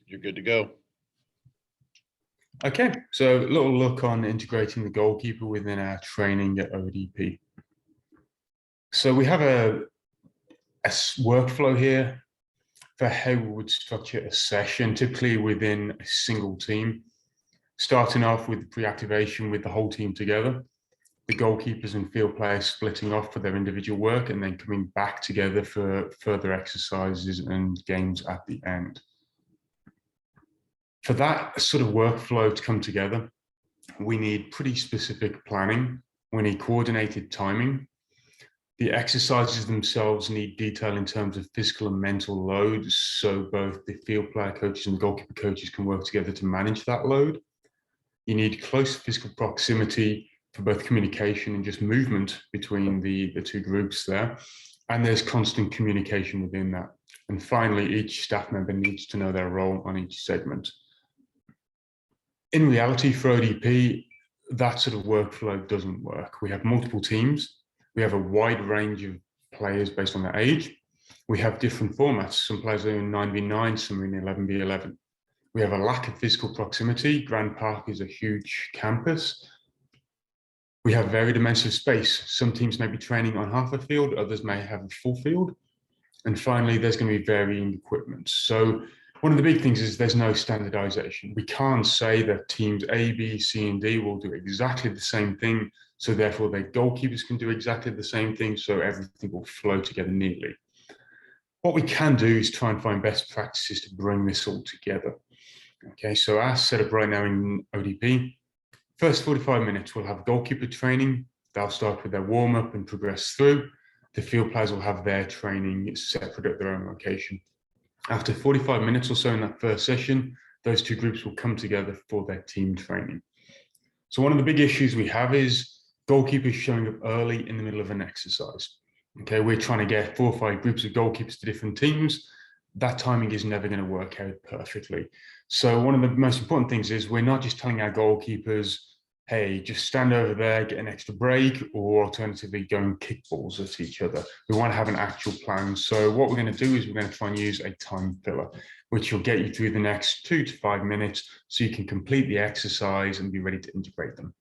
You're good to go. Okay, so a little look on integrating the goalkeeper within our training at ODP. So we have a workflow here for how we would structure a session, typically within a single team, starting off with pre-activation with the whole team together, the goalkeepers and field players splitting off for their individual work and then coming back together for further exercises and games at the end. For that sort of workflow to come together, we need pretty specific planning. We need coordinated timing. The exercises themselves need detail in terms of physical and mental load, so both the field player coaches and the goalkeeper coaches can work together to manage that load. You need close physical proximity for both communication and just movement between the two groups there. And there's constant communication within that. And finally, each staff member needs to know their role on each segment. In reality, for ODP, that sort of workflow doesn't work. We have multiple teams. We have a wide range of players based on their age. We have different formats. Some players are in 9v9, some are in 11v11. We have a lack of physical proximity. Grand Park is a huge campus. We have varied amounts of space. Some teams may be training on half a field, others may have a full field. And finally, there's going to be varying equipment. So one of the big things is there's no standardization. We can't say that teams A, B, C, and D will do exactly the same thing, so therefore their goalkeepers can do exactly the same thing, so everything will flow together neatly. What we can do is try and find best practices to bring this all together. Okay, so our setup right now in ODP, first 45 minutes, we'll have goalkeeper training. They'll start with their warm-up and progress through. The field players will have their training separate at their own location. After 45 minutes or so in that first session, those two groups will come together for their team training. So one of the big issues we have is goalkeepers showing up early in the middle of an exercise. Okay, we're trying to get 4 or 5 groups of goalkeepers to different teams. That timing is never going to work out perfectly. So one of the most important things is we're not just telling our goalkeepers, hey, just stand over there, get an extra break, or alternatively go and kick balls at each other. We want to have an actual plan. So what we're going to do is we're going to try and use a time filler, which will get you through the next 2 to 5 minutes so you can complete the exercise and be ready to integrate them.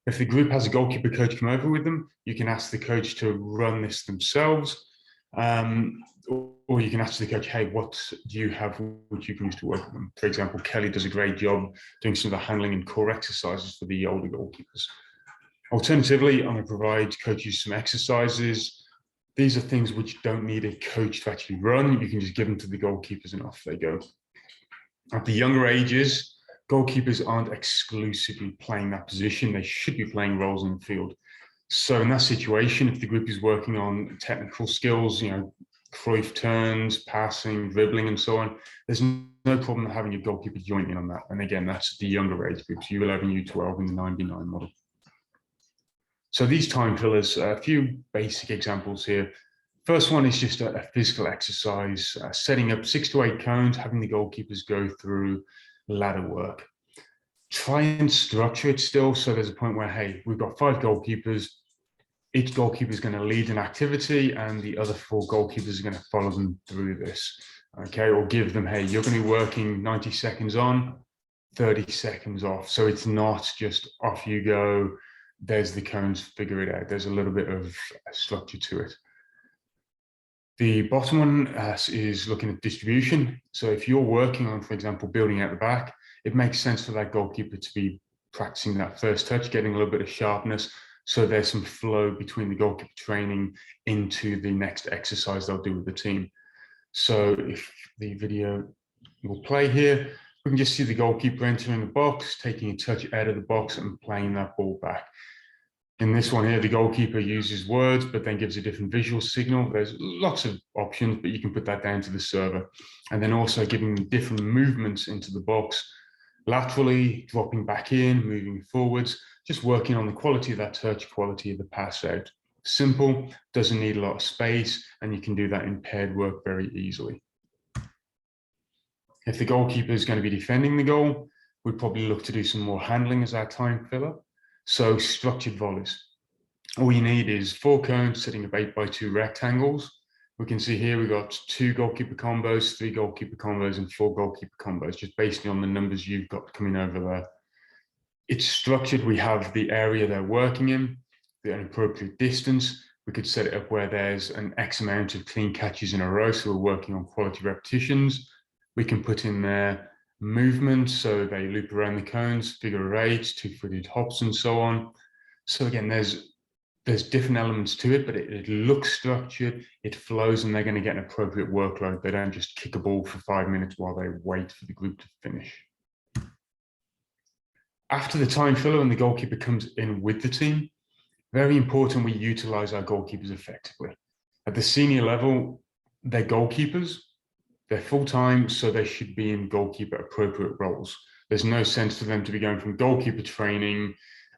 If the group has a goalkeeper coach come over with them, you can ask the coach to run this themselves. Or you can ask the coach, hey, what do you have which you can use to work with them? For example, Kelly does a great job doing some of the handling and core exercises for the older goalkeepers. Alternatively, I'm going to provide coaches some exercises. These are things which don't need a coach to actually run. You can just give them to the goalkeepers and off they go. At the younger ages, goalkeepers aren't exclusively playing that position. They should be playing roles in the field. So in that situation, if the group is working on technical skills, Cruyff turns, passing, dribbling, and so on, there's no problem having a goalkeeper join in on that. And again, that's the younger age groups, U11, U12, and the 99 model. So these time fillers, a few basic examples here. First one is just a physical exercise, setting up 6 to 8 cones, having the goalkeepers go through ladder work. Try and structure it still so there's a point where, hey, we've got 5 goalkeepers, each goalkeeper is going to lead an activity and the other 4 goalkeepers are going to follow them through this, okay? Or give them, hey, you're going to be working 90 seconds on, 30 seconds off. So it's not just off you go, there's the cones, figure it out. There's a little bit of structure to it. The bottom one is looking at distribution. So if you're working on, for example, building out the back, it makes sense for that goalkeeper to be practicing that first touch, getting a little bit of sharpness, so there's some flow between the goalkeeper training into the next exercise they'll do with the team. So if the video will play here, we can just see the goalkeeper entering the box, taking a touch out of the box and playing that ball back. In this one here, the goalkeeper uses words, but then gives a different visual signal. There's lots of options, but you can put that down to the server. And then also giving different movements into the box, laterally, dropping back in, moving forwards, just working on the quality of that touch, quality of the pass out. Simple, doesn't need a lot of space, and you can do that in paired work very easily. If the goalkeeper is going to be defending the goal, we'd probably look to do some more handling as our time filler. So structured volleys. All you need is 4 cones sitting up 8 by 2 rectangles. We can see here we've got 2 goalkeeper combos, 3 goalkeeper combos, and 4 goalkeeper combos, just based on the numbers you've got coming over there. It's structured. We have the area they're working in, the appropriate distance. We could set it up where there's an X amount of clean catches in a row, so we're working on quality repetitions. We can put in their movement, so they loop around the cones, figure of 8, 2-footed hops, and so on. So again, there's different elements to it, but it looks structured, it flows, and they're going to get an appropriate workload. They don't just kick a ball for 5 minutes while they wait for the group to finish. After the time filler and the goalkeeper comes in with the team, very important we utilize our goalkeepers effectively. At the senior level, they're goalkeepers, they're full-time, so they should be in goalkeeper appropriate roles. There's no sense for them to be going from goalkeeper training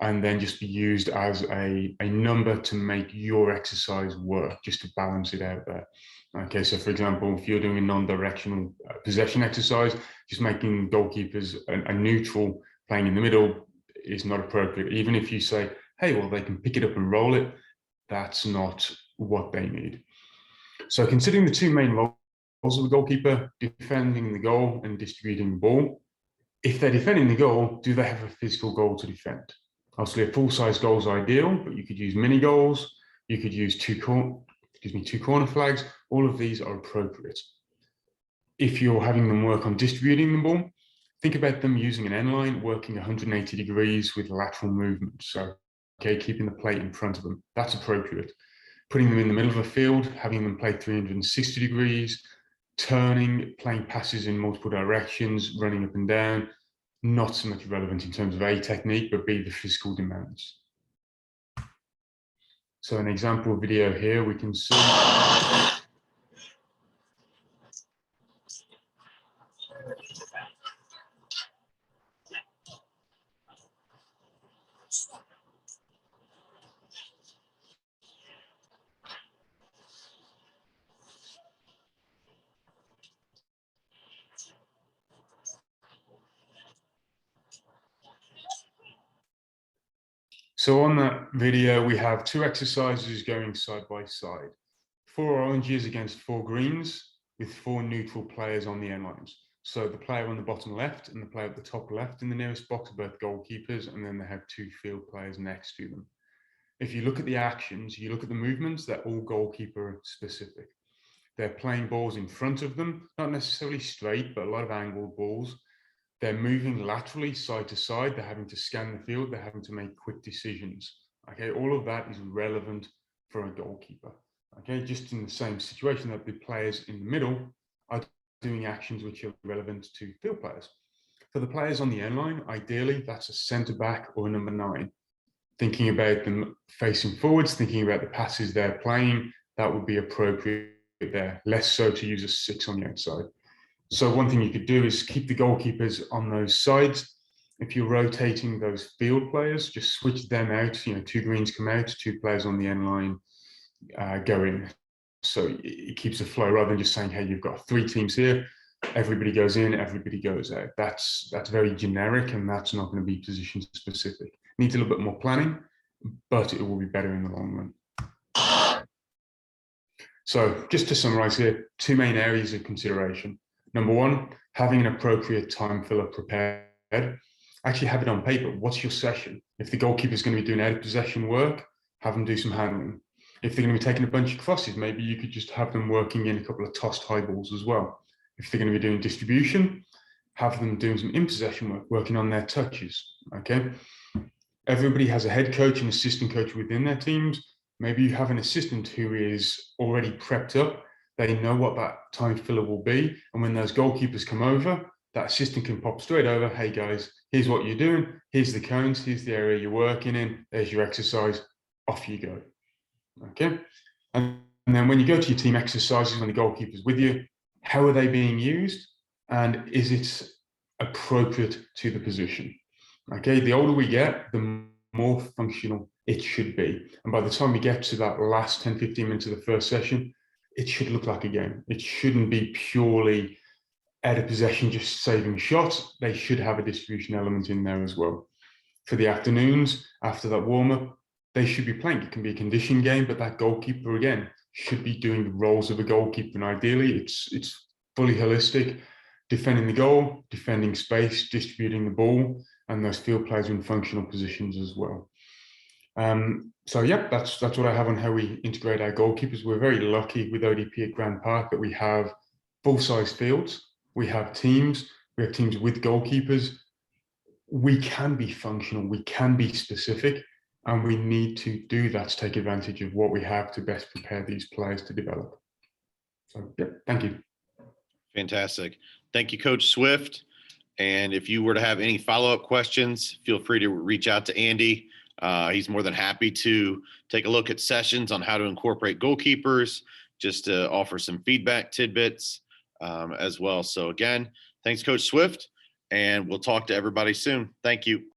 and then just be used as a number to make your exercise work, just to balance it out there. Okay, so for example, if you're doing a non-directional possession exercise, just making goalkeepers a neutral playing in the middle is not appropriate. Even if you say, hey, well, they can pick it up and roll it, that's not what they need. So considering the 2 main roles of the goalkeeper, defending the goal and distributing the ball, if they're defending the goal, do they have a physical goal to defend? Obviously, a full-size goal is ideal, but you could use mini goals, you could use 2 corner flags. All of these are appropriate. If you're having them work on distributing the ball, think about them using an end line, working 180 degrees with lateral movement. So, okay, keeping the plate in front of them, that's appropriate. Putting them in the middle of a field, having them play 360 degrees, turning, playing passes in multiple directions, running up and down, not so much relevant in terms of A, technique, but B, the physical demands. So an example video here, we can see So on that video, we have 2 exercises going side by side. 4 oranges against 4 greens with 4 neutral players on the end lines. So the player on the bottom left and the player at the top left in the nearest box are both goalkeepers, and then they have 2 field players next to them. If you look at the actions, you look at the movements, they're all goalkeeper specific. They're playing balls in front of them, not necessarily straight, but a lot of angled balls. They're moving laterally side to side. They're having to scan the field. They're having to make quick decisions. Okay, all of that is relevant for a goalkeeper. Okay, just in the same situation that the players in the middle are doing actions which are relevant to field players. For the players on the end line, ideally, that's a centre back or a number 9. Thinking about them facing forwards, thinking about the passes they're playing, that would be appropriate there. Less so to use a 6 on the outside. So one thing you could do is keep the goalkeepers on those sides. If you're rotating those field players, just switch them out. 2 greens come out, 2 players on the end line go in. So it keeps the flow rather than just saying, hey, you've got 3 teams here, everybody goes in, everybody goes out. That's very generic, and that's not going to be position specific. Needs a little bit more planning, but it will be better in the long run. So just to summarize here, 2 main areas of consideration. Number 1, having an appropriate time filler prepared. Actually have it on paper. What's your session? If the goalkeeper is going to be doing out of possession work, have them do some handling. If they're going to be taking a bunch of crosses, maybe you could just have them working in a couple of tossed high balls as well. If they're going to be doing distribution, have them doing some in possession work, working on their touches. Okay. Everybody has a head coach and assistant coach within their teams. Maybe you have an assistant who is already prepped up. They know what that time filler will be. And when those goalkeepers come over, that assistant can pop straight over. Hey guys, here's what you're doing. Here's the cones. Here's the area you're working in. There's your exercise. Off you go. Okay. And then when you go to your team exercises, when the goalkeeper's with you, how are they being used? And is it appropriate to the position? Okay. The older we get, the more functional it should be. And by the time we get to that last 10, 15 minutes of the first session, it should look like a game. It shouldn't be purely out of possession, just saving shots. They should have a distribution element in there as well. For the afternoons, after that warm-up, they should be playing. It can be a conditioning game, but that goalkeeper, again, should be doing the roles of a goalkeeper. And ideally, it's fully holistic, defending the goal, defending space, distributing the ball, and those field players in functional positions as well. So yeah, that's what I have on how we integrate our goalkeepers. We're very lucky with ODP at Grand Park that we have full-size fields. We have teams with goalkeepers. We can be functional, we can be specific, and we need to do that to take advantage of what we have to best prepare these players to develop. So yeah, thank you. Fantastic. Thank you, Coach Swift. And if you were to have any follow-up questions, feel free to reach out to Andy. He's more than happy to take a look at sessions on how to incorporate goalkeepers, just to offer some feedback tidbits as well. So again, thanks, Coach Swift, and we'll talk to everybody soon. Thank you.